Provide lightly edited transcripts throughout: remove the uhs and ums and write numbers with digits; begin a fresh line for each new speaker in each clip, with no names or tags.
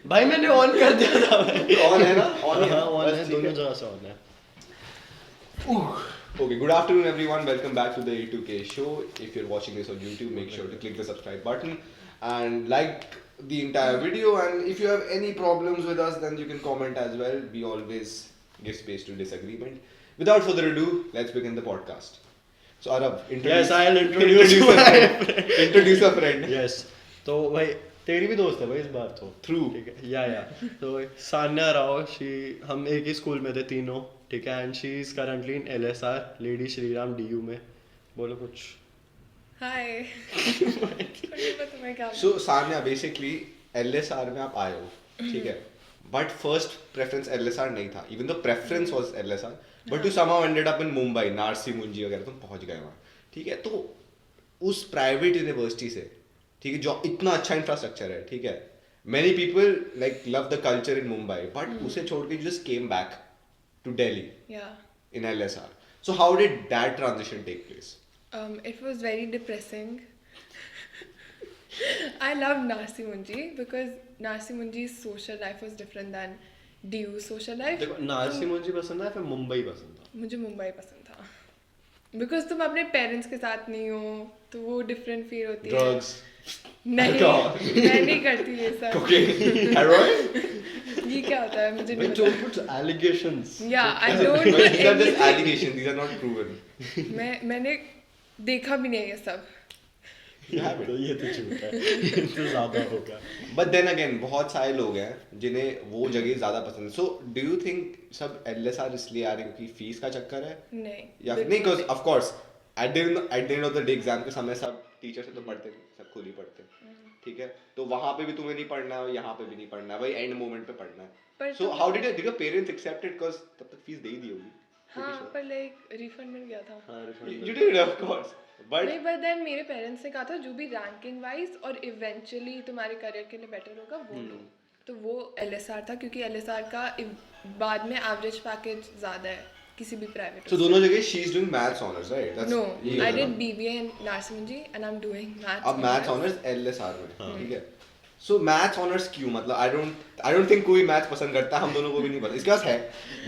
भाई मैंने ऑन कर दिया था भाई।
ऑन है ना? ऑन
हाँ ऑन
बस
है,
ठीक
दोनों जगह से ऑन है।
Okay, good afternoon everyone. Welcome back to the A2K show. If you're watching this on YouTube, make sure to click the subscribe button and like the entire video. And if you have any problems with us, then you can comment as well. We always give space to disagreement. Without further ado, let's begin the podcast. So Arab,
Yes, I'll introduce
a
my
friend. Introduce a friend.
Yes, तो भाई तेरी भी दोस्त है भाई इस बार तो।
True.
ठीक है, या तो सान्या राव, शी हम एक ही स्कूल में थे तीनों, ठीक है, and she is currently in LSR lady Shriram DU में। बोलो कुछ।
हाय तुम्हें क्या
So Sanya, basically LSR में आप आए हो, ठीक है, बट फर्स्ट प्रेफरेंस LSR नहीं था, even the preference was LSR, but you somehow ended up in Mumbai, Narsee Monjee वगैरह तुम पहुंच गए वहाँ, ठीक है। तो उस प्राइवेट यूनिवर्सिटी से, ठीक है, जो इतना अच्छा इंफ्रास्ट्रक्चर है, ठीक है, many people like love the culture in Mumbai, but उसे छोड़ के just came back to Delhi in LSR. So how did that transition take place?
It was very depressing. I loved Narsi Munji because Narsi Munji's social life was different than DU's social life.
देखो, नारसी मुंजी पसंद है फिर मुंबई पसंद था?
मुझे मुंबई पसंद था बिकॉज तुम अपने पेरेंट्स के साथ नहीं हो तो वो डिफरेंट फील होती है।
Drugs.
नहीं, मैं नहीं करती ये सब।
Cocaine, heroin.
ये क्या होता है मुझे नहीं
But
पता।
don't put allegations.
Yeah, I don't
But
do
these are just
anything.
allegations. These are not proven.
मैंने देखा भी नहीं है ये सब।
तो ये तो झूठ है, ये तो ज्यादा होगा।
But then again, बहुत सारे लोग हैं जिन्हें वो जगह ज़्यादा पसंद है. So do you think सब LSR इसलिए आ रहे हैं क्योंकि फीस का चक्कर है?
नहीं,
या
बिल्कुल
नहीं, because
नहीं।
of course at the end of the day exam के समय सब टीचर से तो पढ़ते नहीं, सब खुद ही पढ़ते हैं, ठीक है। तो वहाँ पे भी तुम्हें नहीं पढ़ना है, यहाँ पे भी नहीं पढ़ना है, वही एंड मोमेंट पे पढ़ना
पर
है. So
तो-
how did your parents accept it? Because तब तक फीस दे ही दी होगी.
हाँ, पर लाइक रिफंड मिल गया था।
हाँ, refund
You did of course. But
नहीं, बट देन मेरे पेरेंट्स ने कहा था जो भी रैंकिंग वाइज और इवेंचुअली तुम्हारे करियर के लिए बेटर होगा वो लो। तो वो LSR था क्योंकि LSR का बाद में एवरेज पैकेज ज्यादा है किसी भी प्राइवेट।
so दोनों जगह she is doing maths honors, right? That's
no,
ये
आई
होता
डिड
है ना?
BBA इन Narsi Munji and I am doing maths.
अब मैथ्स ऑनर्स LSR में, ठीक है। सो मैथ्स ऑनर्स क्यों, मतलब आई डोंट थिंक कोई मैथ्स पसंद करता, हम दोनों को भी नहीं पसंद, इसके पास है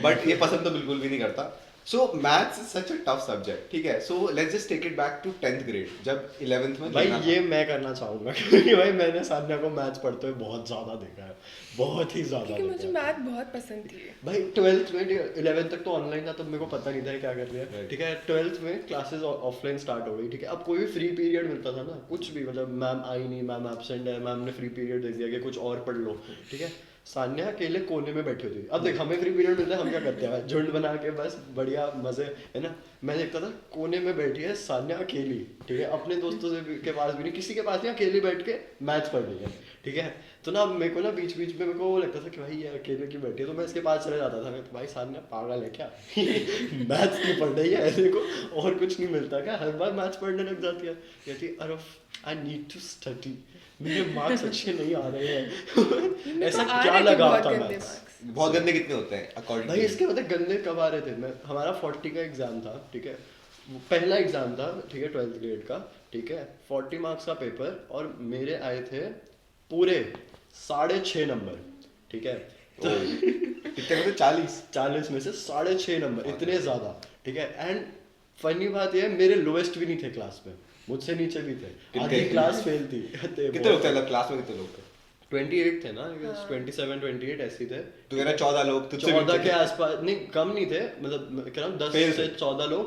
बट ये पसंद तो बिल्कुल भी नहीं करता. So maths is such a tough subject, ठीक है। So let's just take it back to 10th grade, जब 11th में
भाई
लेना था.
ये मैं करना चाहूंगा क्योंकि भाई मैंने सान्या को मैथ्स पढ़ते हुए बहुत ज्यादा देखा है, बहुत ही ज्यादा
क्योंकि मुझे
देखा है।
मैथ बहुत पसंद थी।
भाई 12th में 11th तक तो ऑनलाइन था, तब मेरे को पता नहीं था क्या कर रहे हैं,
Right.
ठीक है। 12th में क्लासेस ऑफलाइन स्टार्ट हो गई, ठीक है। अब कोई भी फ्री पीरियड मिलता था ना, कुछ भी, मतलब मैम आई नहीं, मैम एब्सेंट है, मैम ने फ्री पीरियड दे दिया कि कुछ और पढ़ लो, ठीक है। सान्या अकेले कोने में बैठी होती थी। अब देख, हमें फ्री पीरियड मिलता है, हम क्या करते हैं, झुंड बना के बस बढ़िया मजे, है ना। मैं देखता था कोने में बैठी है सान्या अकेली, ठीक है, अपने दोस्तों से के पास भी नहीं, किसी के पास नहीं, अकेली बैठ के मैथ्स पढ़ रही है, ठीक है। तो ना मेरे को ना बीच बीच में मेरे को वो लगता था कि भाई ये अकेले की बैठी है, तो मैं इसके पास चले जाता था। मैं तो भाई सान्या पागल है क्या मैथ्स क्यों पढ़ रही है, ऐसे को और कुछ नहीं मिलता क्या, हर बार मैथ्स पढ़ने लग जाती है। कहती अरे आई नीड टू स्टडी, मेरे मार्क्स अच्छे नहीं आ रहे हैं ऐसा क्या लगाव था मैथ्स।
बहुत गंदे कितने होते हैं अकॉर्डिंग
भाई इसके मतलब गंदे कब आ रहे थे, मैं हमारा 40 का एग्जाम था, ठीक है, वो पहला एग्जाम था, ठीक है, 12th ग्रेड का, ठीक है, 40 मार्क्स का पेपर, और मेरे आए थे पूरे 6.5 नंबर, ठीक है। तो
कितने में? 40
में से 6.5 नंबर, इतने ज्यादा, ठीक है। एंड फनी बात ये है, मेरे लोएस्ट भी नहीं थे क्लास में, मुझसे नीचे भी थे, आधी क्लास फेल थी।
कितने लोग थे क्लास में? कितने लोग थे?
28 थे ना, 27 28 ऐसे थे।
तो कह रहा 14 लोग, तुझसे
14 के आसपास, नहीं कम नहीं थे, मतलब मैं कह रहा हूँ 10 से 14 लोग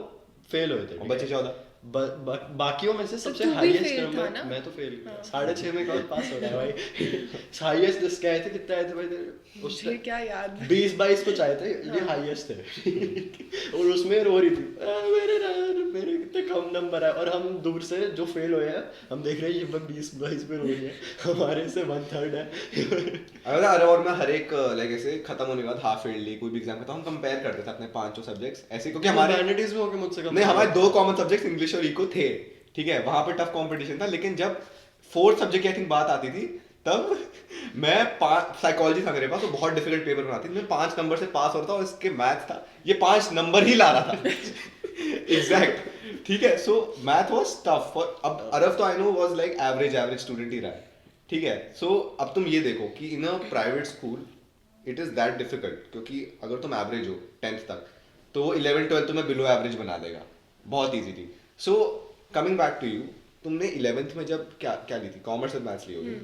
फेल हुए थे,
बच्चे 14।
बाकियों में से सबसे
तू भी
हाईएस्ट
fail था
नंबर
ना?
मैं तो फेल,
हाँ।
6.5 में कौन पास हो रहा है भाई हाईएस्ट जिसके आए थे, कितने आए थे भाई तेरे?
मुझे क्या याद।
20-22 कुछ आए थे, ये
हाँ।
हाईएस्ट थे और उसमें रो रही थी, मेरे कितने कम नंबर आए, और हम दूर से जो फेल हुए हैं हम देख रहे हैं ये 20-22 पे रो रही है, हमारे से 1/3 है।
अरे और मैं हर एक लाइक ऐसे खत्म होने के बाद हाफ ईयरली कोई भी एग्जाम का, तो हम कंपेयर करते थे अपने 5 सब्जेक्ट्स ऐसे, क्योंकि हमारे
ह्यूमैनिटीज में होके मुझसे कम
नहीं, हमारे 2 कॉमन सब्जेक्ट्स इंग्लिश और इको थे, ठीक है, वहां पे टफ कंपटीशन था। लेकिन जब 4th सब्जेक्ट की आई थिंक बात आती थी, तब मैं साइकोलॉजी था मेरे पास, तो बहुत डिफिकल्ट पेपर बनाती थी, मैं 5 नंबर से पास होता था, और इसके मैथ था, ये 5 नंबर ही ला रहा था एग्जैक्ट, ठीक है। So math was tough for, अब अरफ तो I know was like average student ही रहा है, ठीक है. So अब तुम ये देखो कि in a private school it is that difficult, क्योंकि अगर तुम एवरेज हो 10th तक तो वो 11th 12th तुम्हें बिलो एवरेज बना देगा बहुत easily. So coming back to you, तुमने 11th में जब क्या क्या ली थी, कॉमर्स विद मैथ्स ली होगी.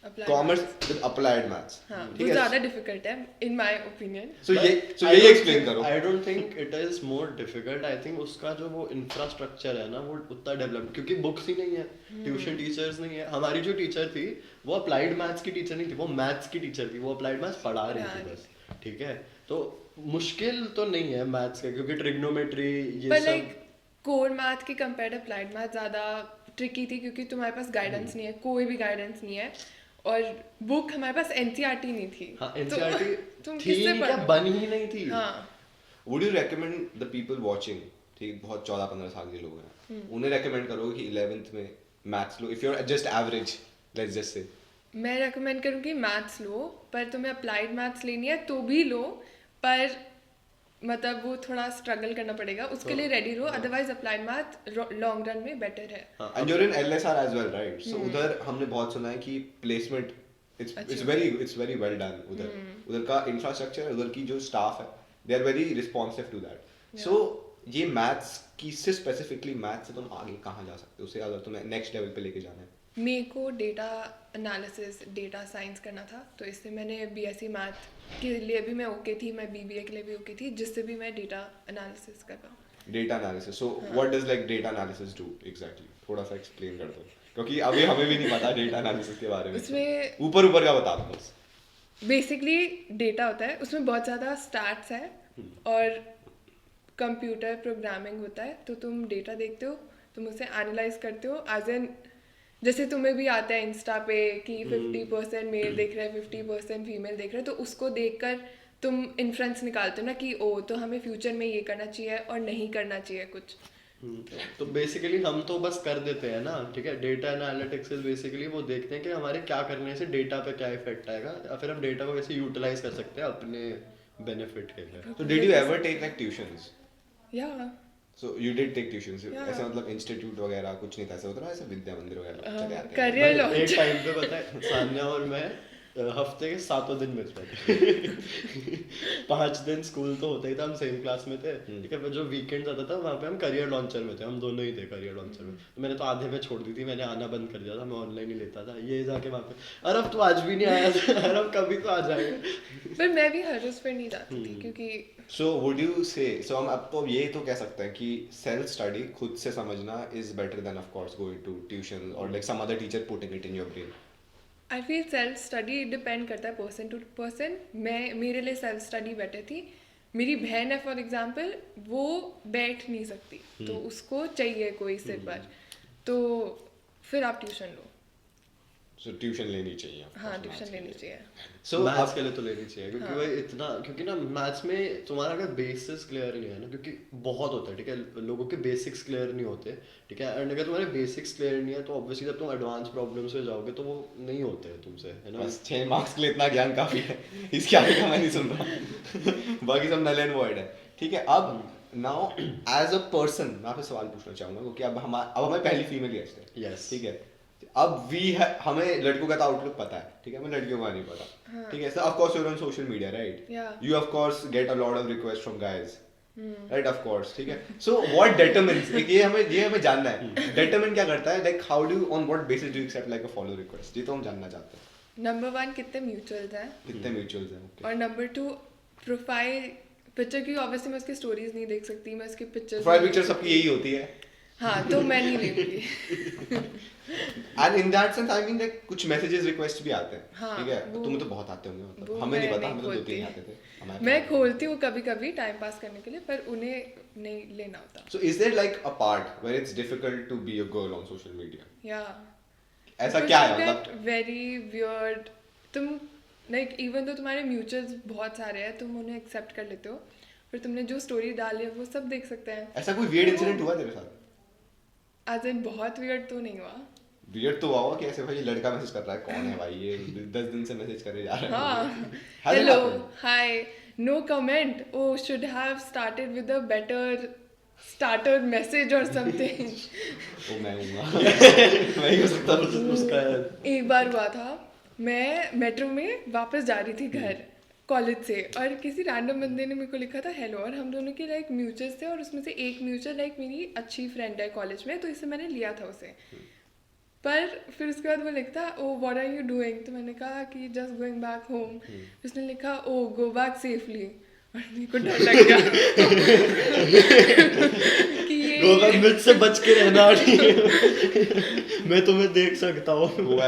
applied
commerce
maths।
With applied maths.
हाँ वो
ठीक है.
ज़्यादा डिफिकल्ट है इन माय ओपिनियन।
सो यही एक्सप्लेन करो.
आई don't think it is more difficult. I think उसका जो वो इंफ्रास्ट्रक्चर है ना वो उतना डेवलप, क्योंकि बुक्स ही नहीं है, ट्यूशन टीचर्स नहीं है. हमारी जो टीचर थी वो अप्लाइड मैथ्स की टीचर नहीं थी, वो मैथ्स की टीचर थी, वो अप्लाइड मैथ्स पढ़ा रही थी बस. ठीक है, तो मुश्किल तो नहीं है मैथ्स का, क्योंकि ट्रिग्नोमेट्री ये
पर
सब
लाइक कोर मैथ के कंपेयर अप्लाइड मैथ ज़्यादा ट्रिकी थी, क्योंकि तुम्हारे पास गाइडेंस नहीं है, कोई भी गाइडेंस नहीं है, और बुक हमारे पास एनसीईआरटी नहीं थी.
हाँ
तो
एनसीईआरटी
तुम
थी
किससे
नहीं, क्या
पढ़ोगे?
बनी ही नहीं थी.
हाँ
would you recommend the people watching, ठीक, बहुत 14-15 साल के लोग हैं, उन्हें रेकमेंड करोगे कि 11th में मैथ्स लो if you are just average, let's just say.
मैं रेकमेंड करूँगी मैथ्स लो, पर तुम्हें अप्लाइड मैथ्स लेनी है तो भी लो, पर मतलब वो थोड़ा स्ट्रगल करना पड़ेगा, उसके लिए रेडी रहो. Otherwise applied math long run में बेटर है.
And you are in LSR as well, right? So उधर हमने बहुत सुना है कि placement it's very well done. उधर का इंफ्रास्ट्रक्चर, उधर की जो स्टाफ है, they are very responsive to that. So ये मैथ्स की से स्पेसिफिकली मैथ्स से तुम आगे कहाँ जा सकते हो, उसे अगर तुम्हें नेक्स्ट लेवल पे लेके जाना है?
मेरे को डेटा एनालिसिस, डेटा साइंस करना था, तो इससे मैंने बीएससी मैथ के लिए भी मैं ओके थी, मैं बीबीए के लिए भी ओके थी, जिससे भी मैं डेटा एनालिसिस कर रहा हूँ.
Data analysis. So what does like data analysis do exactly? थोड़ा सा एक्सप्लेन कर दो, क्योंकि अभी हमें भी नहीं पता डेटा एनालिसिस के बारे में.
उसमें
ऊपर ऊपर का बता दो बस.
बेसिकली डेटा होता है, उसमें बहुत ज़्यादा स्टैट्स है और कंप्यूटर प्रोग्रामिंग होता है. तो तुम डेटा देखते हो, तुम उसे एनालाइज करते हो, एज एन जैसे तुम्हें भी आता है इंस्टा पे कि 50% मेल देख रहे हैं, 50% फीमेल देख रहे हैं, तो उसको देखकर तुम इन्फ्रेंस निकालते हो ना कि ओ तो हमें फ्यूचर में ये करना चाहिए और नहीं करना चाहिए कुछ.
तो बेसिकली हम तो बस कर देते हैं ना. ठीक है, डेटा एनालिटिक्स बेसिकली वो देखते हैं कि हमारे क्या करने से डेटा पे क्या इफेक्ट आएगा, या फिर हम डेटा को कैसे यूटिलाइज कर सकते हैं अपने बेनिफिट के लिए.
So did you ever take like tuitions?
या
So you did take tuitions.
Yeah.
ऐसा मतलब इंस्टीट्यूट वगैरह कुछ नहीं था, ऐसा होता ना, ऐसा विद्या मंदिर वगैरह चले आते हैं.
करियर
भाई, एक
लॉन्च.
टाइम पे पता है सान्या और मैं हफ्ते के 7 दिन मिलते थे. 5 दिन स्कूल तो होता ही था, हम सेम क्लास में थे. ठीक है, पर जो वीकेंड आता था वहाँ पे हम करियर लॉन्चर में थे, हम दोनों ही थे करियर लॉन्चर में. तो मैंने तो आधे में छोड़ दी थी, मैंने आना बंद कर दिया था, मैं ऑनलाइन ही लेता था. ये जाके वहाँ पे अरे अब तो आज भी नहीं आया था, अरे अब कभी तो आ जाएगा.
पर मैं भी हर रोज पर नहीं जाती थी, क्योंकि
So would you say, so हम अब तो ये तो कह सकते हैं कि सेल्फ स्टडी, खुद से समझना is better than of course going to tuition or like some other teacher putting it in your brain.
I feel self study depend करता है पर्सन टू पर्सन. मेरे लिए सेल्फ स्टडी बेटर थी. मेरी बहन है फॉर एग्जांपल, वो बैठ नहीं सकती, तो उसको चाहिए कोई सिर पर, तो फिर आप ट्यूशन लो.
So tuition लेनी चाहिए. of
हाँ
course,
ट्यूशन
maths के
लेनी
लिए.
चाहिए.
So
मैथ्स
अब
के लिए तो लेनी चाहिए, क्योंकि भाई इतना, क्योंकि ना मैथ्स में तुम्हारा अगर बेसिक्स क्लियर नहीं है ना, क्योंकि बहुत होता है. ठीक है, लोगों के बेसिक्स क्लियर नहीं होते. ठीक है, एंड अगर तुम्हारे बेसिक्स क्लियर नहीं है तो ऑब्वियसली जब तुम एडवांस प्रॉब्लम्स में जाओगे तो वो नहीं होते हैं तुमसे, है ना.
बस 6 मार्क्स के लिए इतना ज्ञान काफी है, इसके आगे का मैं नहीं सुन रहा. बाकी सब नल एंड वॉइड है. ठीक है, अब नाउ एज अ पर्सन मैं आपसे सवाल पूछना चाहूंगा, क्योंकि अब हमें पहली फीमेल गेस्ट है.
Yes.
ठीक है, अब हमें लड़कों का तो आउटलुक पता है, ठीक है, हमें लड़कियों का नहीं पता. ठीक है, so of course you are on social media, right?
Yeah.
You of course get a lot of request from guys, right? Of course. ठीक है, सो व्हाट डिटरमिन्स, ये हमें जानना है, डिटरमिन क्या करता है, like how do, on what basis do you accept like a follow request? ये तो हम जानना चाहते हैं.
नंबर 1 कितने म्यूचुअल्स हैं,
कितने म्यूचुअल्स हैं? ओके.
और नंबर 2 प्रोफाइल पिक्चर की. ऑब्वियसली मैं उसकी स्टोरीज नहीं देख सकती, मैं उसकी पिक्चर्स.
प्रोफाइल पिक्चर सबकी यही होती है.
हाँ तो मैं नहीं लेंगी.
And in that sense I mean like कुछ मैसेजेस रिक्वेस्ट भी आते हैं.
हाँ,
ठीक है,
वो-
तुम्हें तो बहुत आते होंगे, मतलब
वो
हमें नहीं
मैं
पता,
नहीं
हमें तो 2-3
खोलती.
आते थे हमारे.
मैं खोलती हूँ कभी कभी टाइम पास करने के लिए, पर उन्हें नहीं लेना होता.
So is there like a part where it's difficult to be a girl on social media?
या
ऐसा क्या है मतलब?
Very weird. तुम लाइक इवन तो तुम्हारे म्यूचुअल्स बहुत सारे हैं, तुम उन्हें एक्सेप्ट कर लेते हो, फिर तुमने जो स्टोरी डाली है वो सब देख सकते हैं.
ऐसा कोई weird incident हुआ तेरे साथ?
एज इन बहुत वियर्ड तो नहीं हुआ.
Weird तो हुआ होगा कि ऐसे भाई ये लड़का मैसेज कर रहा है, कौन है भाई ये, 10 दिन से मैसेज करे जा रहा है.
हाँ,
Has it
hello
happened?
Hi, no comment, oh should have started with a better starter message or something.
वो मैं हूँगा मैं ही हो सकता हूँ।
उसका
एक बार हुआ था, मैं मेट्रो में वापस जा रही थी घर कॉलेज से, और किसी रैंडम बंदे ने मेरे को लिखा था हेलो, और हम दोनों के लाइक म्यूचुअल्स थे, और उसमें से एक म्यूचुअल लाइक मेरी अच्छी फ्रेंड है कॉलेज में, तो इससे मैंने लिया था उसे। पर फिर उसके बाद वो लिखता oh what are you doing, तो मैंने कहा कि जस्ट गोइंग बैक होम। उसने लिखा ओ गो बैक सेफली, और मेरे को डर लग गया कि
गोवा
ये
मुझसे बच के रहना नहीं मैं तुम्हें देख सकता हूँ
वो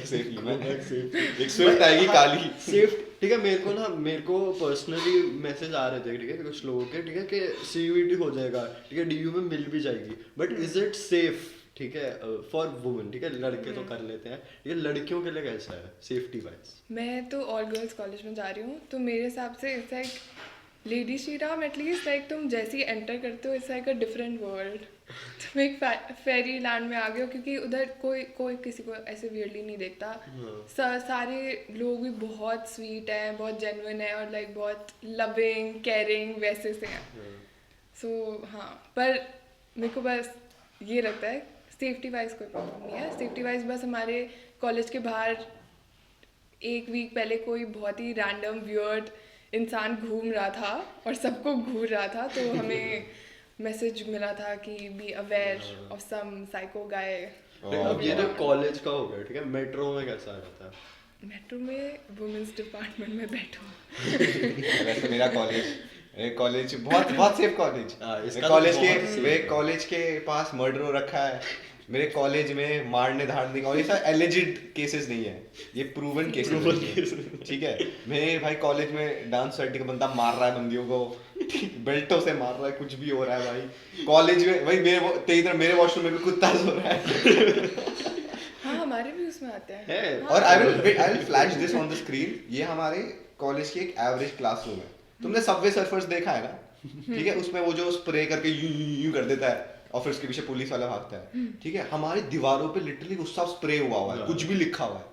सेफली मैं
Go back safely.
एक स्विफ्ट आएगी काली।
सेफ, ठीक है। मेरे को पर्सनली मैसेज आ रहे थे, ठीक है, कुछ लोगों के, ठीक है, कि CUET हो जाएगा, ठीक है, DU में मिल भी जाएगी, बट इज इट सेफ, ठीक है, फॉर वुमेन, ठीक है, लड़के तो कर लेते हैं, ये लड़कियों के लिए कैसा है सेफ्टी वाइज?
मैं तो ऑल गर्ल्स कॉलेज में जा रही हूँ, तो मेरे हिसाब से it's like lady Shri Ram, at least like तुम जैसे ही एंटर करते हो it's like a different world. तुम एक फेरी लैंड में आ गए हो, क्योंकि उधर कोई किसी को ऐसे वियर्डली नहीं देखता। सारे लोग भी बहुत स्वीट हैं, बहुत जेन्युइन है, और लाइक बहुत लविंग केयरिंग वैसे से हैं। सो हाँ, पर मेरे को बस ये लगता है सेफ्टी वाइज कोई प्रॉब्लम नहीं है। सेफ्टी वाइज बस हमारे कॉलेज के बाहर एक वीक पहले कोई बहुत ही रैंडम वियर्ड इंसान घूम रहा था और सबको घूर रहा था, तो हमें मैसेज मिला था कि be aware of some psycho guy.
Oh,
अब ये तो कॉलेज का हो गया, ठीक है, मेट्रो में कैसा रहता है?
मेट्रो में वुमेन्स डिपार्टमेंट में बैठो।
वैसे मेरा कॉलेज बहुत बहुत सेफ कॉलेज।
हाँ, इसका
मेरे कॉलेज
तो
के
बहुत safe
मेरे
है।
कॉलेज के पास मर्डर हो रखा है। मेरे कॉलेज में मारने धाड़ने का, और ये सब एलिजिड केसेस नहीं है, ये प्रूवन केसेस, ठीक है। मेरे भाई कॉलेज में डांस सर्टी का बंदा मार रहा है बंदियों को, बेल्टों से मार रहा है, कुछ भी हो रहा है भाई कॉलेज में। भाई तेरी तरह मेरे वॉशरूम में भी कुत्ता सो रहा है।
हाँ, हमारे भी उसमें आते हैं।
है।
हाँ।
और I will flash this on the screen. ये हमारे कॉलेज की एक एवरेज क्लासरूम है। तुमने सबवे सर्फर्स देखा है ना, ठीक है, उसमें वो जो स्प्रे करके यूं कर देता है और फिर उसके पीछे पुलिस वाला भागता है, ठीक है। हमारी दीवारों पे लिटरली उसका स्प्रे हुआ हुआ है, कुछ भी लिखा हुआ है।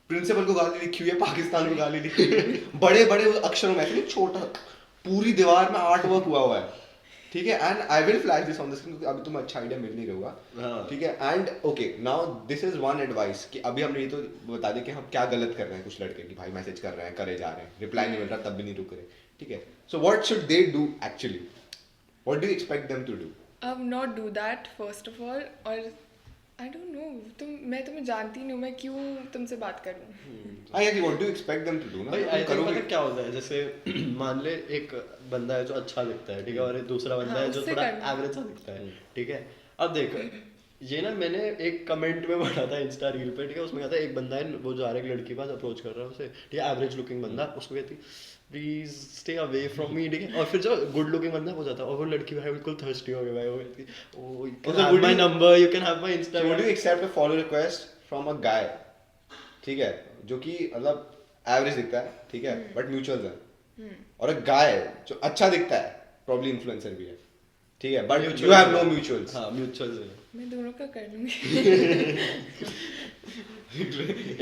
प्रिंसिपल को गाली लिखी हुई है, पाकिस्तान को गाली लिखी हुई है, बड़े बड़े अक्षरों में, ऐसे नहीं छोटा, पूरी दीवार में आर्ट वर्क हुआ हुआ है, ठीक है। And I will flash this on the screen, अभी तुम्हें अच्छा आइडिया मिल नहीं रहा, ठीक है। And okay, now this is one advice कि अभी हमने ये तो बता दें कि हम क्या गलत कर रहे हैं। कुछ लड़के कि भाई मैसेज कर रहे हैं, करे जा रहे हैं, रिप्लाई नहीं मिल रहा, तब भी नहीं रुक रहे, ठीक है। So what should they do actually? What do you expect them to do?
अब not do that first of all, और आई डोंट नो, मैं तुम्हें जानती नहीं हूँ, मैं क्यों तुमसे बात करूँ।
हाँ यार, what do you expect them to do ना?
भाई आई थिंक
करोगे
पता क्या होता है, जैसे मान ले एक बंदा है जो अच्छा दिखता है, ठीक है, और एक दूसरा बंदा
हाँ,
है जो
उससे
थोड़ा
करना।
एवरेज सा दिखता है, ठीक है। अब देख, ये ना मैंने एक कमेंट में पढ़ा था इंस्टा रील पे, ठीक है, उसमें कहता है एक बंदा है वो जा रहा है एक लड़की के पास, अप्रोच कर रहा है उसे, ठीक है, एवरेज लुकिंग बंदा, उसको कहती please stay away from me, ठीक है। और फिर जो गुड लुकिंग बंदा है वो जाता है, और वो लड़की भाई बिल्कुल थर्स्टी हो गई भाई, वो कहती oh you can have my number, you can have my
So would you
Instagram.
accept a follow request from a guy, ठीक है, जो कि मतलब एवरेज दिखता है, ठीक है, बट म्यूचुअल्स है, और एक गाय जो अच्छा दिखता है, प्रॉब्ली इन्फ्लुएंसर भी है, ठीक है, but you have no mutuals.
हाँ, म्यूचुअल्स है।
मैं दोनों का कर लूँगी।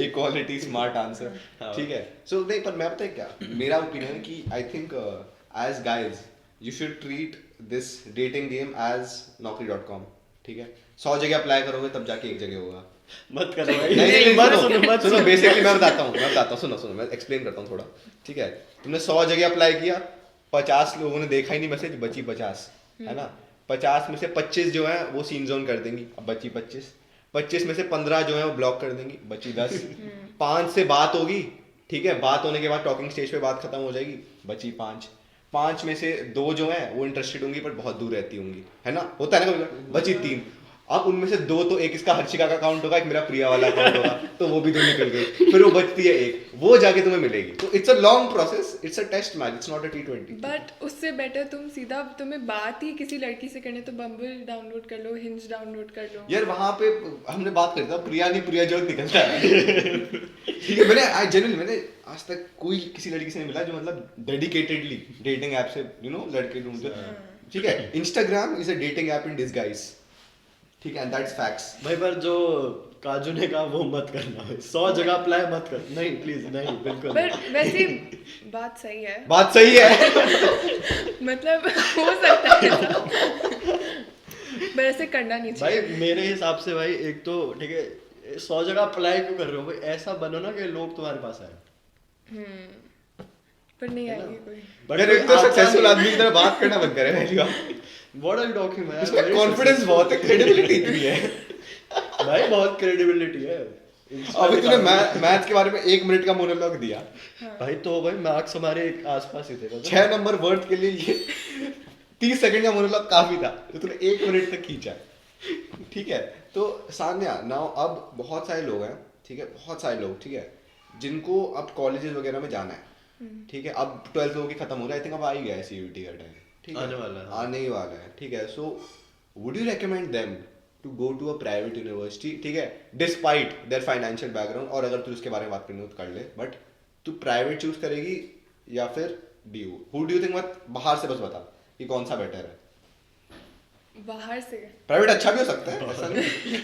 इक्वालिटी स्मार्ट आंसर, ठीक है। सो नहीं, पर मैं पता है क्या मेरा ओपिनियन है कि I think as guys you should treat this dating game as naukri.com, ठीक है। 100 जगह अप्लाई करोगे तब जाके एक जगह होगा।
मत करो भाई,
नहीं,
मत सुनो, मत
सुनो,
सुनो।
बेसिकली मैं बताता हूँ, सुनो, मैं एक्सप्लेन करता हूँ थोड़ा, ठीक है। तुमने 100 जगह अप्लाई किया, 50 लोगों ने देखा ही नहीं मैसेज, बची 50, है ना। 50 में से 25 जो है वो सीन जोन कर देंगी, अब बची 25 में से 15 जो है वो ब्लॉक कर देंगी, बची 10। 5 से बात होगी, ठीक है, बात होने के बाद टॉकिंग स्टेज पे बात खत्म हो जाएगी, बची 5 में से 2 जो है वो इंटरेस्टेड होंगी पर बहुत दूर रहती होंगी, है ना, होता है ना कभी, बची 3। अब उनमें से 2 तो, एक इसका हर्षिका का अकाउंट होगा, एक मेरा प्रिया वाला अकाउंट होगा, तो वो भी 2 निकल गई, फिर वो बचती है 1, वो जाके तुम्हें मिलेगी। तो it's a long process, it's a test match, it's not a T20।
But उससे बेटर तुम सीधा, तुम्हें बात ही किसी लड़की से करने, तो बम्बल डाउनलोड कर लो, हिंज डाउनलोड कर लो।
यार वहां पे हमने बात करी था, प्रिया नहीं प्रिया जो निकलता है, ठीक है। मैंने आज तक कोई किसी लड़की से नहीं मिला जो मतलब डेडिकेटेडली डेटिंग ऐप से लड़के ढूंढते, ठीक है। Instagram is a dating app in disguise, ठीक है, एंड दैट्स फैक्ट्स।
भाई पर जो काजू ने कहा वो मत करना, 100 जगह अप्लाई मत कर, नहीं प्लीज, नहीं बिल्कुल
पर
नहीं।
वैसे बात सही है,
बात सही है।
मतलब हो सकता है ऐसा। पर ऐसे करना नहीं
भाई
चाहिए।
मेरे हिसाब से भाई एक तो ठीक है 100 जगह अप्लाई क्यों कर रहे हो भाई, ऐसा बनो ना कि लोग तुम्हारे पास आए।
पर नहीं
है ना?
आएगी कोई।
But
यार
कोई
एक तो
आता
सक्सेसफुल
नहीं।
आदमी की तरह बात करना बंद करे पहली बात।
What are you talking about?
इसमें
Very
कॉन्फिडेंस
successful.
बहुत है, क्रेडिबिलिटी इतनी है।
भाई बहुत क्रेडिबिलिटी है।
अभी तूने मैथ्स के बारे में 1 मिनट का मोनोलॉग दिया,
भाई तो भाई मार्क्स हमारे आसपास ही थे पता है?
6 नंबर वर्ड के लिए ये 30 सेकंड का मोनोलॉग काफी था, जो तूने 1 मिनट तक खींचा। ठीक है, तो सान्या नाउ अब बहुत सारे लोग हैं, ठीक है, बहुत सारे लोग, ठीक है, जिनको अब कॉलेजेस वगैरह में जाना है, ठीक है, अब 12th लोगों की खत्म हो रहा है, आई थिंक अब आ ही गया है सीयूटी का टाइम, ठीक है,
आने वाला है, हाँ।
आने ही वाला है, ठीक है, so would you recommend them to go to a private university, ठीक है, डिस्पाइट देयर फाइनेंशियल बैकग्राउंड, और अगर तू उसके बारे में बात करनी हो तो कर ले, बट तू प्राइवेट चूज करेगी या फिर DU, who do you think, मत बाहर से बस बता कि कौन सा बेटर है।
बाहर से
प्राइवेट अच्छा भी हो सकता है,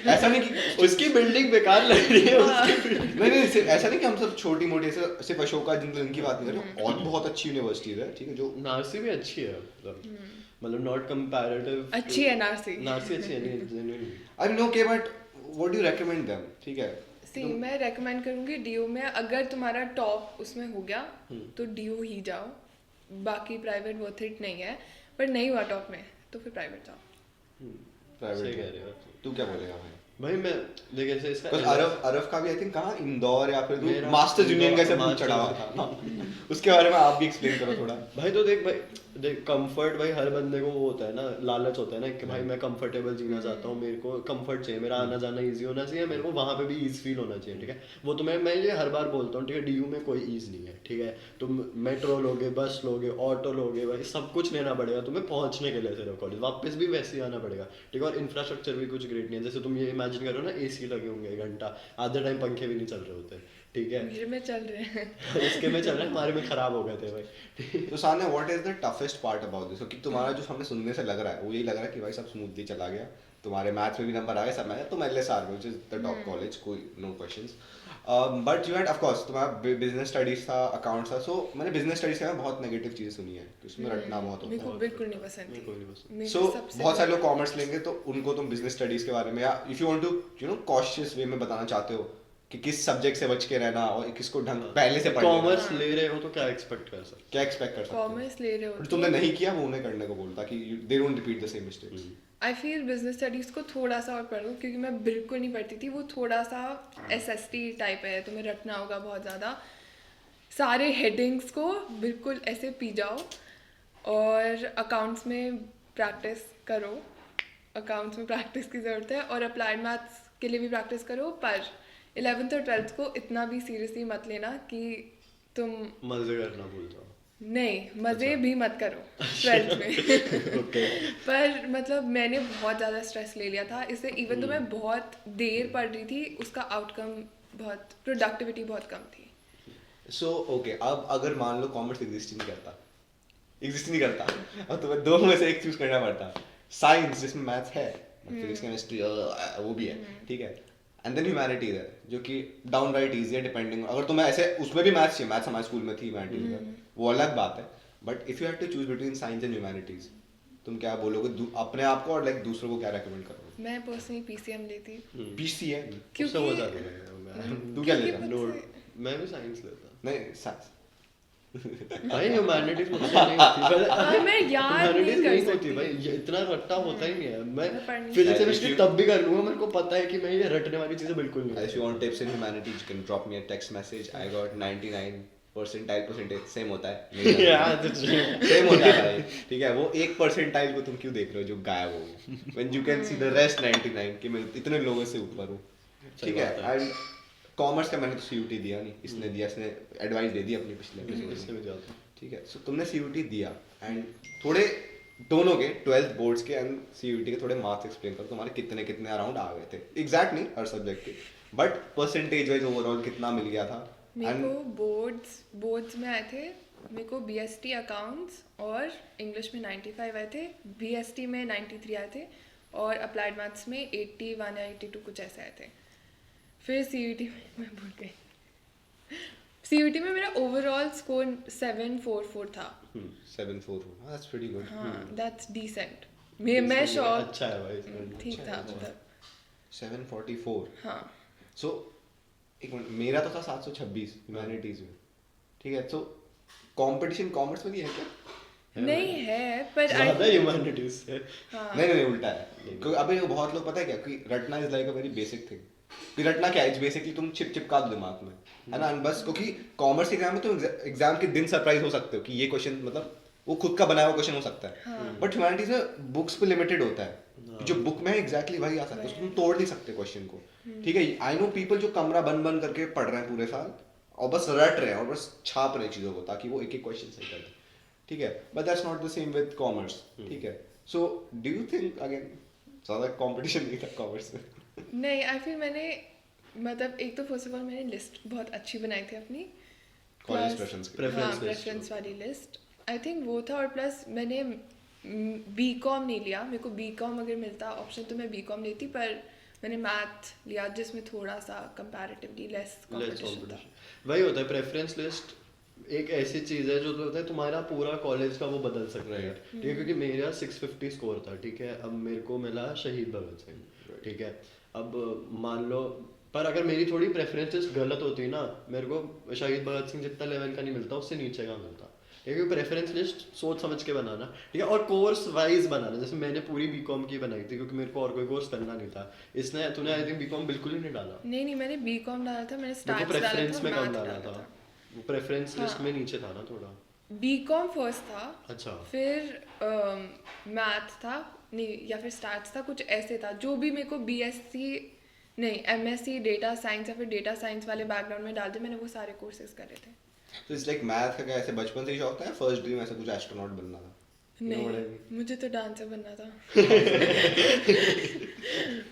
ऐसा नहीं कि
उसकी बिल्डिंग बेकार लग रही है उसकी
नहीं सिर्फ ऐसा नहीं कि हम सब छोटी मोटी ऐसे सिर्फ अशोका जिनकी बात नहीं कर रहे, और बहुत अच्छी यूनिवर्सिटीज है, ठीक है, जो
नारसी भी अच्छी है मतलब नॉट कंपैरेटिव
अच्छी है नारसी।
नारसी अच्छी है नहीं genuinely।
आई नो के, but what do you recommend them, ठीक है,
सी मैं रेकमेंड करूंगी डीयू में, अगर तुम्हारा टॉप उसमें हो गया तो डीयू ही जाओ, बाकी प्राइवेट वर्थ इट नहीं है, पर नहीं हुआ टॉप में तो फिर प्राइवेट जाओ।
सही कह रहे हो।
तू क्या बोलेगा भाई?
भाई मैं देख ऐसे इसका
कुछ अरब का भी आई थिंक कहाँ, इंदौर या फिर
मेरा
मास्टर्स यूनियन का सब
Masters
चढ़ा हुआ था, उसके बारे में आप भी एक्सप्लेन करो थोड़ा।
भाई तो देख कंफर्ट भाई हर बंदे को वो होता है ना, लालच होता है ना कि भाई मैं कंफर्टेबल जीना चाहता हूँ, मेरे को कंफर्ट चाहिए, मेरा आना जाना इजी होना चाहिए, मेरे को वहाँ पे भी ईज फील होना चाहिए, ठीक है, वो तो मैं ये हर बार बोलता हूँ, ठीक है, डीयू में कोई ईज नहीं है, ठीक है, तुम मेट्रो लोगे, बस लोगे, ऑटो लोगे, भाई सब कुछ लेना पड़ेगा तुम्हें पहुँचने के लिए सिर्फ कॉलेज, वापस भी वैसे ही आना पड़ेगा, ठीक है, और इंफ्रास्ट्रक्चर भी कुछ ग्रेट नहीं है, जैसे तुम ये इमेजिन करो ना एसी लगे होंगे घंटा, आधे टाइम पंखे भी नहीं चल रहे होते, ठीक है,
मेरे में चल रहे हैं।
इसके में चल रहे हैं, हमारे में खराब हो गए थे भाई।
तो Sanya what is the toughest part about this, क्योंकि तुम्हारा जो हमें सुनने से लग रहा है वो यही लग रहा है कि भाई सब स्मूथली चला गया, तुम्हारे मैथ्स में भी नंबर आ गए, सब में तुम एलएसआर में, which is the top college, कोई no questions, but you had of course तुम्हारा बिजनेस स्टडीज था, अकाउंट्स था, सो मैंने बिजनेस स्टडीज में बहुत नेगेटिव चीजें सुनी है कि उसमें रटना बहुत
मेरे को
होता
बिल्कुल नहीं पसंद
मेरे को नहीं
थी।
पसंद।
मेरे
है,
को
सो
सबसे
बहुत सारे लोग कॉमर्स लेंगे तो उनको तुम बिजनेस स्टडीज के बारे में, या if you want to you know cautious way में बताना चाहते हो कि किस सब्जेक्ट से बच के रहना और किसको ढंग पहले से पढ़ लेना।
कॉमर्स ले रहे हो तो क्या एक्सपेक्ट कर सकते
क्या एक्सपेक्ट कर सकते हो?
कॉमर्स ले रहे हो
बट
तो
तुमने नहीं किया, वो उन्हें करने को बोलता कि they don't repeat the same mistakes.
I feel business studies को थोड़ा सा और पढ़ो, क्योंकि मैं बिल्कुल नहीं पढ़ती थी, वो थोड़ा सा एसएसटी टाइप है, तुम्हें रटना होगा बहुत ज़्यादा, सारे हेडिंग्स को बिल्कुल ऐसे पी जाओ, और अकाउंट्स में प्रैक्टिस करो, अकाउंट्स में प्रैक्टिस की ज़रूरत है, और अप्लाइड मैथ्स के लिए भी प्रैक्टिस करो, पर 11th और 12th को इतना भी सीरियसली मत लेना कि तुम
मजे करना भूल जाओ।
नहीं मज़े भी मत करो 12th में।
ओके
पर मतलब मैंने बहुत ज़्यादा स्ट्रेस ले लिया था इससे, इवन तो मैं बहुत देर पढ़ रही थी, उसका आउटकम बहुत, प्रोडक्टिविटी बहुत कम थी।
सो ओके, अब अगर मान लो कॉमर्स एग्जिस्ट नहीं करता अब तुम्हें दो में से एक चूज करना पड़ता, साइंस जिसमें मैथ्स है, फिजिक्स केमिस्ट्री वो भी है, ठीक है, एंड देन ह्यूमैनिटीज है जो कि डाउन राइट ईजी है, डिपेंडिंग, अगर तुम्हें ऐसे उसमें भी मैथ्स चाहिए, मैथ्स हमारे स्कूल में थी ह्यूमैनिटीज, वो अलग बात है, but if you had to choose between science and humanities, तुम क्या बोलोगे अपने आप को, और लाइक दूसरों को क्या रेकमेंड करोगे?
मैं पर्सनली पीसीएम लेती,
पीसी है,
क्योंकि
उससे हो जाता है।
तू क्या
क्योंकि
लेता?
मुझसे-
मैं भी साइंस लेता
नहीं साइंस
भाई ह्यूमैनिटीज मुझसे नहीं होती
हाँ, मैं याद नहीं
ह्यूमैनिटीज
कर
नहीं होती
सकती।
भाई, ये इतना रट्टा होता ही नहीं है, मैं
मैं पढ़ नहीं
फिजिक्स
सकती।
केमिस्ट्री तब भी कर लूंगा, मेरे को पता है कि मैं ये रटने वाली चीजें बिल्कुल नहीं
If you want tips in humanities, you can drop me a text message. I got 99 percentile same होता है
यार तो
सेम होता है भाई, ठीक है, वो एक परसेंटाइल को तुम क्यों देख रहे हो जो गायब हो, when you can see the rest 99 कि मैं इतने लोगों से ऊपर हूँ, ठीक है,
बात है।
एंड कॉमर्स का मैंने तो सीयूटी दिया नहीं, इसने दिया, इसने एडवाइस दे दी अपनी पिछले episode
इससे
में,
भी जाता
ठीक है, सो तुमने सीयूटी दिया, एंड थोड़े दोनों के 12th बोर्ड्स के एंड सीयूटी के थोड़े मार्क्स एक्सप्लेन करो, तुम्हारे कितने कितने अराउंड आ गए थे, एग्जैक्ट नहीं हर सब्जेक्ट के, बट परसेंटेज वाइज ओवरऑल कितना मिल गया था?
मेरे को बोर्ड्स में आए थे, मेरे को बीएसटी अकाउंट्स और इंग्लिश में 95 आए थे, बीएसटी में 93 आए थे, और अप्लाइड मैथ्स में 81 या 82 कुछ ऐसे आए थे। फिर सीयूटी में मैं भूल गई, सीयूटी में मेरा ओवरऑल स्कोर 744 था।
744, that's pretty good.
हाँ दैट्स डिसेंट। मैं
Basically,
शॉक
अच्छा है भाई इसमें।
ठीक
अच्छा
था
है, अच्छा है।
मतलब
744
हाँ
सो एक मिनट, मेरा तो था 726 ह्यूमैनिटीज में, ठीक है। सो कंपटीशन कॉमर्स में नहीं है क्या?
नहीं है पर
ज्यादा ह्यूमैनिटीज से।
हाँ
नहीं नहीं नहीं, उल्टा है। क्योंकि अबे बहुत लोग पता है क्या कि रटना is like a very basic thing. कि रटना क्या है, इट्स बेसिकली तुम चिपका दो दिमाग में, है ना। बस क्योंकि कॉमर्स के एग्जाम में तुम एग्जाम के दिन सरप्राइज हो सकते हो कि ये क्वेश्चन मतलब वो खुद का बनाया हुआ क्वेश्चन हो सकता है, बट ह्यूमैनिटीज में बुक्स पे लिमिटेड होता है कि जो बुक में है एग्जैक्टली वही आ सकता है, उसको तुम तोड़ नहीं सकते क्वेश्चन को, ठीक है। आई नो पीपल जो कमरा बंद बंद करके पढ़ रहे हैं पूरे साल और बस रट रहे हैं और बस छाप रहे हैं चीज़ों को ताकि वो एक एक क्वेश्चन सही कर दें, ठीक है। But that's not the same with commerce, ठीक है। So do you think again ज़्यादा कंपटीशन नहीं था कॉमर्स में?
नहीं आई फिर मैंने मतलब एक तो फर्स्ट ऑफ ऑल मैंने लिस्ट बहुत अच्छी बनाई थी अपनी
कॉलेज
Plus-
प्रेफरेंस की।
Preference
हाँ
list,
प्रेफरेंस वाली लिस्ट आई थिंक वो था। और प्लस मैंने बी कॉम नहीं लिया, मेरे को बी कॉम अगर मिलता ऑप्शन तो मैं बी कॉम लेती, पर मैंने मैथ लिया जिसमें थोड़ा सा कंपैरेटिवली लेस
लेस
कंपटीशन था।
कंपटीशन वही होता है। प्रेफरेंस लिस्ट एक ऐसी चीज है जो तो होता है तुम्हारा पूरा कॉलेज का वो बदल सकता है, ठीक है। क्योंकि मेरा 650 स्कोर था, ठीक है। अब मेरे को मिला शहीद भगत सिंह, ठीक है। अब मान लो पर अगर मेरी थोड़ी प्रेफरेंस लिस्ट गलत होती ना, मेरे को शहीद भगत सिंह जितना लेवल का नहीं मिलता, उससे नीचे का मिलता। क्योंकि प्रेफरेंस लिस्ट सोच समझ के बनाना, ठीक है। और कोर्स वाइज बनाना, जैसे मैंने पूरी बीकॉम की बनाई थी क्योंकि मेरे को और कोई कोर्स करना नहीं था। इसने तूने आई थिंक बीकॉम बिल्कुल ही नहीं डाला।
नहीं नहीं मैंने बी कॉम डाला था, मैंने
मेरे को
स्टार्ट डाला
प्रेफरेंस
था,
में कम
मैथ
डाला
डाला
था,
था।
वो प्रेफरेंस लिस्ट में नीचे था ना थोड़ा।
बी कॉम फर्स्ट था,
अच्छा
फिर मैथ था नहीं या फिर स्टार्ट था, कुछ ऐसे था। जो भी मेरे को बीएससी नहीं एमएससी डेटा साइंस या फिर डेटा साइंस वाले बैकग्राउंड में डालते, मैंने वो सारे कोर्सेज करे थे।
तो इट्स लाइक मैथ का क्या ऐसे बचपन से ही शौक था, फर्स्ट ड्रीम ऐसा कुछ एस्ट्रोनॉट बनना था? You know what I
नहीं
mean?
मुझे तो डांसर बनना था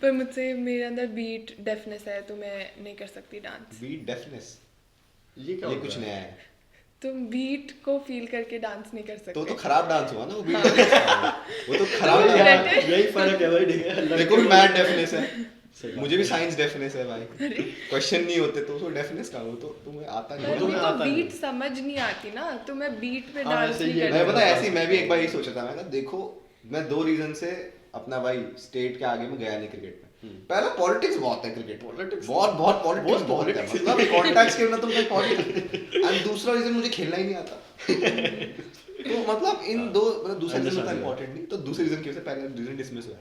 पर मुझसे मेरे अंदर बीट डेफनेस है तो मैं नहीं कर सकती डांस।
बीट डेफनेस,
ये क्या
ये
होता
कुछ
है?
नया है।
तुम बीट को फील करके डांस नहीं कर सकते।
तो खराब डांस हुआ ना वो, बीट डेफनेस था वो तो खराब
तो
डांस।
better-
यही फर्क है भाई, ठीक है।
देखो भी मैथ डेफनेस है,
सही बात
मुझे भी साइंस डेफनेस है भाई। क्वेश्चन नहीं होते तो उसको डेफनेस का, वो तो तुम्हें आता
पर
नहीं
तो
मेरे
मैं
को
आता
बीट
नहीं।
समझ नहीं आती ना, तो मैं बीट पे
हाँ,
डांस
वैसे
नहीं
ये
कर
मैं
सकती।
पता है ऐसे ही मैं भी एक बार यही सोचा था, मैं कहा देखो मैं 2 रीजन से अपना भाई स्टेट के आगे में गया नहीं क्रिकेट में। पहला पॉलिटिक्स बहुत है क्रिकेट में,
Politics-
बहुत बहुत पॉलिटिक्स
बहुत
बहुत है,
politics।
मतलब कॉन्टैक्ट्स के बिना तुम कहीं पहुंच ही नहीं। एंड दूसरा रीजन मुझे खेलना ही नहीं आता। तो मतलब इन दो मतलब दूसरा रीजन उतना इंपॉर्टेंट नहीं, तो दूसरे रीजन की वजह से पहला रीजन डिसमिस हुआ,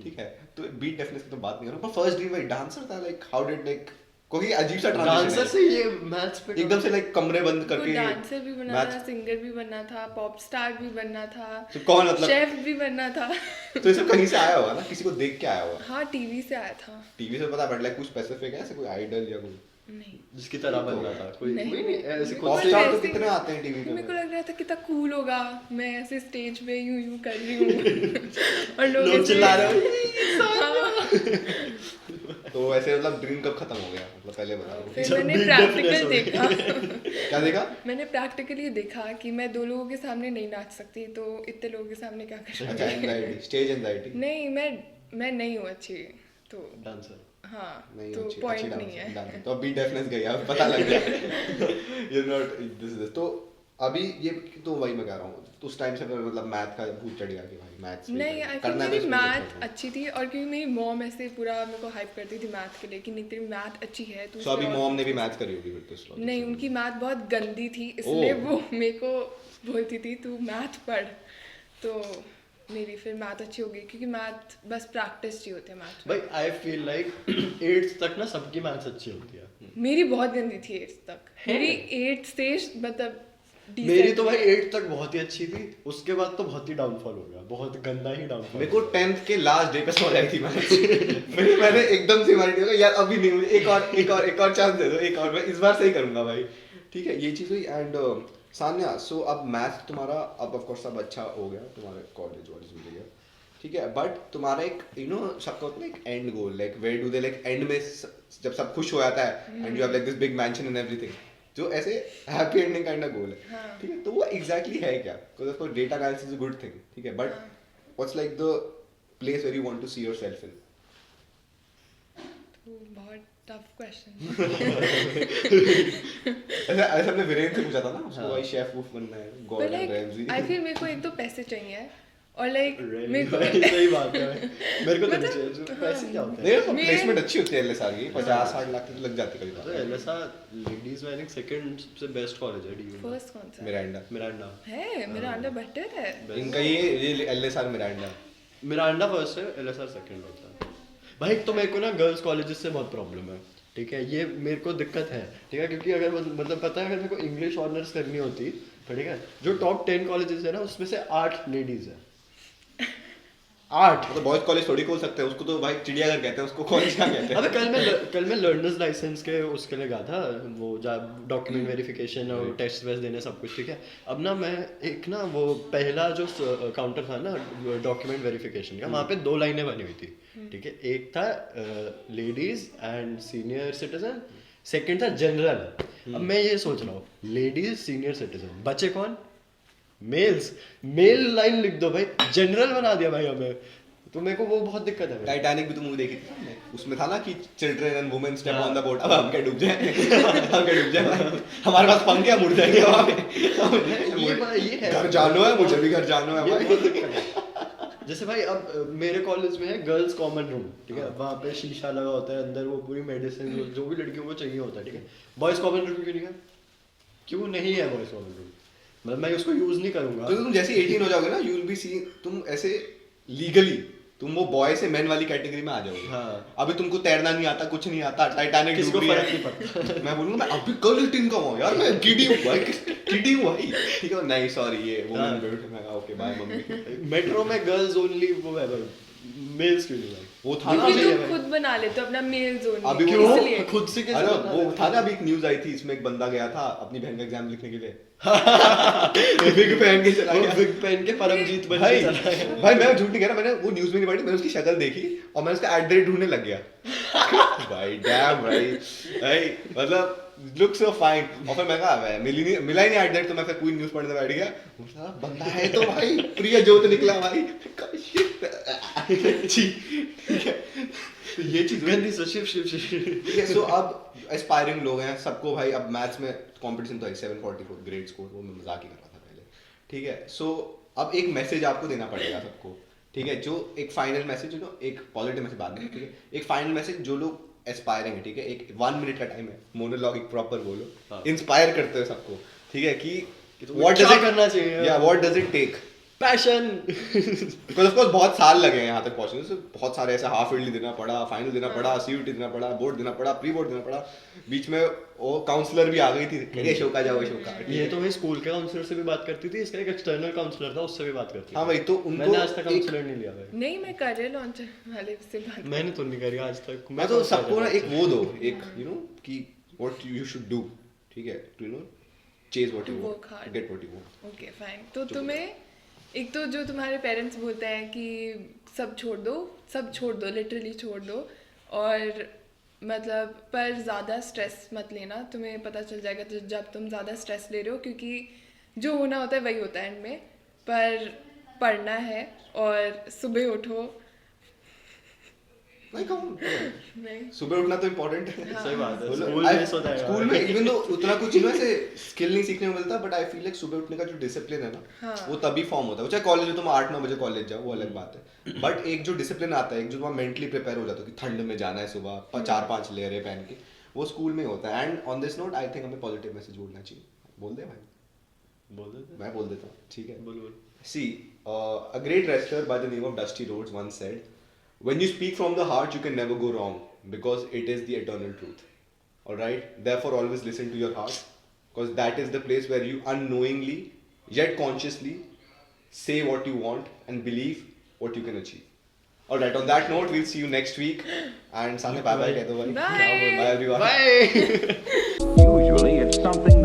ठीक है। तो बीट डेफनेस की तो बात नहीं कर रहा, पर फर्स्ट ड्रीम भाई डांसर था। लाइक हाउ डिड लाइक कोई अजीब सा
डांसर
ट्रांजिशन
से ये मैथ्स पे
एकदम से लाइक कमरे बंद
को
करके
डांसर भी बनना
मैथ्स-
था, सिंगर भी बनना था, पॉप स्टार भी बनना था,
तो कौन मतलब
शेफ भी बनना था।
तो ये सब कहीं से आया होगा ना, किसी को देख के आया होगा,
हाँ टीवी से आया था।
टीवी से पता, बट लाइक कुछ स्पेसिफिक है ऐसे कोई आइडल या कोई
नहीं
जिसकी तरह बन रहा था कोई
नहीं।
कोई नहीं ऐसे
मेरे
खुद
पॉप
को
से
स्टार तो
ऐसे-
कितने आते हैं टीवी
मेरे को
पे।
लग रहा था कितना कूल होगा, मैं ऐसे स्टेज पे यूं यूं कर रही हूँ और लोग
लोग
ऐसे-
चिल्ला रहे हो
हाँ। तो ऐसे मतलब ड्रीम कब खत्म हो गया, मतलब पहले बताओ।
फिर
जब
मैंने
beat
प्रैक्टिकल
deafness हो गई।
देखा
क्या देखा?
मैंने प्रैक्टिकली देखा कि मैं 2 लोगों के सामने नहीं नाच सकती, तो इतने लोगों के सामने क्या कर
अच्छा
सकती।
Anxiety, stage anxiety.
नहीं मैं नहीं हूँ अच्छी, तो
डांसर
हाँ
नहीं
तो
अच्छी
पॉइंट
अच्छी
नहीं है।
डांसर तो बीट डेफनेस गई, अब पता लग गया यू नॉट दिस। तो अभी ये तो वही मैं कह रहा हूँ, तो उस टाइम से मतलब मैथ का भूत चढ़ गया कि भाई मैथ्स
नहीं आई थिंक मेरी मैथ अच्छी थी, और क्योंकि मेरी मॉम ऐसे पूरा मेरे को हाइप करती थी मैथ के लिए कि नहीं तेरी मैथ अच्छी है तो
सो अभी
उसमें और-
मॉम ने भी मैथ करी होगी फिर तो इस logic
नहीं
से।
उनकी मैथ बहुत गंदी थी, इसलिए
ओह।
वो मेरे को बोलती थी तू मैथ पढ़, तो मेरी फिर मैथ अच्छी हो गई क्योंकि मैथ बस प्रैक्टिस चाहिए होती है मैथ में।
भाई आई फील लाइक 8th तक ना सबकी मैथ्स अच्छी होती है।
मेरी बहुत गंदी थी 8th तक,
है?
मेरी 8th से मतलब decent
मेरी तो
थी।
भाई 8th तक बहुत ही अच्छी थी, उसके बाद तो बहुत ही डाउनफॉल हो गया, बहुत गंदा ही डाउनफॉल।
मेरे को 10th के लास्ट डे पे समझ आई थी मैथ्स फिर मैंने एकदम से हमारी टीम को यार अभी नहीं, मुझे एक और चांस दे दो, एक और मैं इस बार सही करूंगा भाई, ठीक है। ये चीज हुई। एंड सान्या, सो अब मैथ तुम्हारा अब ऑफ कोर्स सब अच्छा हो गया, तुम्हारे कॉलेज वॉलेज मिल गया, ठीक है। बट तुम्हारा एक यू नो सबका होता है ना एक end goal, like where do they like end में जब सब खुश हो जाता है and you have like this big mansion and everything, जो ऐसे happy ending kind of goal है,
हाँ।
ठीक है। तो वो एग्जैक्टली है क्या? Because of course data analysis is a good thing, ठीक है, but what's like the place where you want to see yourself in?
तो बहुत टफ क्वेश्चन।
ऐसा हमने वीरेंद्र से पूछा था ना, उसको
हाँ।
भाई शेफ वूफ बनना है,
पर
Gordon
like
Ramsay.
I feel मेरे को एक तो पैसे चाहिए और लाइक मेरे को
सही बात है मेरे को तो नहीं चाहिए
मतलब,
पैसे क्या होते हैं
नहीं
मेरे-
प्लेसमेंट अच्छी होती है LSR की 50-60 लाख तक लग जाती है
तो
कभी
एलएसआर लेडीज में आई थिंक सेकंड सबसे बेस्ट कॉलेज है डीयू
फर्स्ट कौन सा
मिरांडा
मिरांडा
है? मेरा अंडा बटर है।
इनका ये LSR मिरांडा
मिरांडा फर्स्ट है एलएसआर सेकंड होता है भाई तो मेरे को ना गर्ल्स कॉलेजेस से बहुत प्रॉब्लम है ठीक है ये मेरे को दिक्कत है ठीक है क्योंकि अगर मतलब पता है अगर मेरे को इंग्लिश ऑनर्स करनी होती तो ठीक है जो टॉप 10 कॉलेजेस है ना उसमें से 8 लेडीज है 8
तो बॉयज कॉलेज थोड़ी खोल सकते हैं उसको तो भाई चिड़ियाघर कहते हैं उसको कॉलेज क्या कहते हैं
अबे कल मैं लर्नर्स लाइसेंस के उसके लिए गया था वो डॉक्यूमेंट वेरिफिकेशन और टेस्ट वेस्ट देने सब कुछ ठीक है अब ना मैं एक ना वो पहला जो काउंटर था ना डॉक्यूमेंट वेरिफिकेशन का वहाँ पे 2 लाइनें बनी हुई थी ठीक है एक था ladies and senior citizen second था जनरल अब मैं ये सोच रहा हूँ लेडीज सीनियर सिटीजन बचे कौन मेल्स मेल लाइन लिख दो भाई जनरल बना दिया भाई हमें तो मेरे को वो बहुत दिक्कत है भाई।
टाइटैनिक भी तो मूवी देखी थी हमने उसमें था ना कि children and women step on the boat अब हम क्या डूब जाए हम क्या डूब जाए हमारे पास पंख है मुड़ जाएंगे वहाँ पे
ये है
घर जानो है मुझे भी घर जानो है
ये
भाई
बहुत दिक्कत है। जैसे भाई अब मेरे कॉलेज में है गर्ल्स कॉमन रूम ठीक है वहाँ पे शीशा लगा होता है अंदर वो पूरी मेडिसिन जो भी लड़कियों को चाहिए होता है ठीक है बॉयज कॉमन रूम क्यों नहीं है क्यों नहीं है बॉयज कॉमन रूम मतलब मैं उसको यूज नहीं करूंगा
तो तुम जैसे 18 हो जाओगे ना यू विल बी सी तुम ऐसे लीगली तुम वो बॉय से मैन वाली कैटेगरी में आ जाओगे
हाँ।
अभी तुमको तैरना नहीं आता कुछ नहीं आता टाइटैनिक
किसको
डूब रही
फर्क नहीं
है
पड़ता
मैं बोलूंगा मैं अभी कल 18 का हूँ यार मैं किडी हूँ भाई किडी हूँ भाई ठीक है नहीं सॉरी ये
हाँ।
वुमेन बेल्ट मैं ओके बाय मम्मी
मेट्रो में गर्ल्स ओनली वो है भाई मेल्स क्यों नहीं भाई
वो था ना
क्योंकि
नहीं है
तुम
भाई।
खुद बना लेते हो अपना मेल जोन
अभी
क्यों
इसलिए
खुद से कैसे
अरे
बता
वो
रहे
था ना अभी एक न्यूज आई थी इसमें एक बंदा गया था अपनी बहन का एग्जाम लिखने के लिए विग पहन के चला
वो
गया
विग पहन के परमजीत बन
भाई
के चला गया
भाई मैं झूठ नहीं कह रहा मैंने वो न्यूज में नहीं पढ़ी मैंने उसकी शक्ल देखी और मैं उसका एट ढूंढने लग गया भाई डैम भाई भाई मतलब लुक सो फाइन और फिर मैं कहा मिला ही नहीं एट तो मैं फिर पूरी न्यूज पढ़ने बैठ गया साला बंदा है तो भाई प्रिय जोत निकला भाई जी ठीक है तो ये चीज
गंदी सो शिव
सो अब एस्पायरिंग लोग हैं सबको भाई अब मैथ्स में कंपटीशन तो है 744 ग्रेड स्कोर वो मैं मजाक ही कर रहा था पहले ठीक है सो अब एक मैसेज आपको देना पड़ेगा सबको ठीक है जो एक फाइनल मैसेज यू नो एक पॉजिटिव मैसेज बाद में ठीक है एक फाइनल मैसेज जो लोग एस्पायरिंग है ठीक है एक 1 मिनट का टाइम है मोनोलॉग एक प्रॉपर बोलो
हाँ।
इंस्पायर करते हो सबको ठीक है कि
तुम्हें
व्हाट
क्या
डज इट
करना चाहिए?
या what does it take
passion
because of course बहुत साल लगे हैं यहाँ तक पहुंचने से बहुत सारे ऐसे हाफ ईयरली देना पड़ा फाइनल देना पड़ा सीयूटी देना पड़ा बोर्ड देना पड़ा प्री बोर्ड देना पड़ा बीच में वो काउंसलर भी आ गई थी ये शो का जाओ शो का
ये तो मैं स्कूल के काउंसलर से भी बात करती थी इसका एक एक्सटर्नल काउंसलर था उससे भी बात करती
हाँ भाई तो उनको
मैंने आज तक
एक-
काउंसलर नहीं लिया भाई
नहीं मैं करियर लॉन्चर वाले से बात
मैंने तो नहीं करी आज तक
मैं तो
कौन सा
सबको ना
करूँ?
एक वो दो एक यू नो कि व्हाट यू शुड डू ठीक है to you know chase what you
To work
want
hard.
Get what you want
okay fine तो तुम्हें एक तो जो तुम्हारे पेरेंट्स बोलते हैं कि सब छोड़ दो लिटरली छोड़ दो और मतलब पर ज़्यादा स्ट्रेस मत लेना तुम्हें पता चल जाएगा तो जब तुम ज़्यादा स्ट्रेस ले रहे हो क्योंकि जो होना होता है वही होता है एंड में पर पढ़ना है और सुबह उठो
नहीं कम
नहीं
सुबह उठना तो इम्पोर्टेंट है
सही बात है
बोलो,
स्कूल
I-
में सोता है
स्कूल में इवन दो उतना कुछ यू नो ऐसे स्किल नहीं सीखने को मिलता बट आई फील लाइक सुबह उठने का जो डिसिप्लिन है ना
हाँ।
वो तभी फॉर्म होता है चाहे कॉलेज में तुम 8-9 बजे कॉलेज जाओ वो अलग बात है बट एक जो डिसिप्लिन आता है एक जो तुम मेंटली प्रिपेयर हो जाते हो कि ठंड में जाना है सुबह 4-5 लेयरें पहन के वो स्कूल में ही होता है and on this note I think हमें पॉजिटिव मैसेज बोलना चाहिए बोल दे भाई
बोल देते
मैं बोल देता हूँ ठीक है
बोल बोल
See, a great wrestler by the name of Dusty Rhodes once said, "When you speak from the heart, you can never go wrong because it is the eternal truth." All right. Therefore, always listen to your heart because that is the place where you unknowingly yet consciously say what you want and believe what you can achieve. All right. On that note, we'll see you next week. And Sane bye bye.
Bye.
Bye everyone.
Bye.
Usually it's something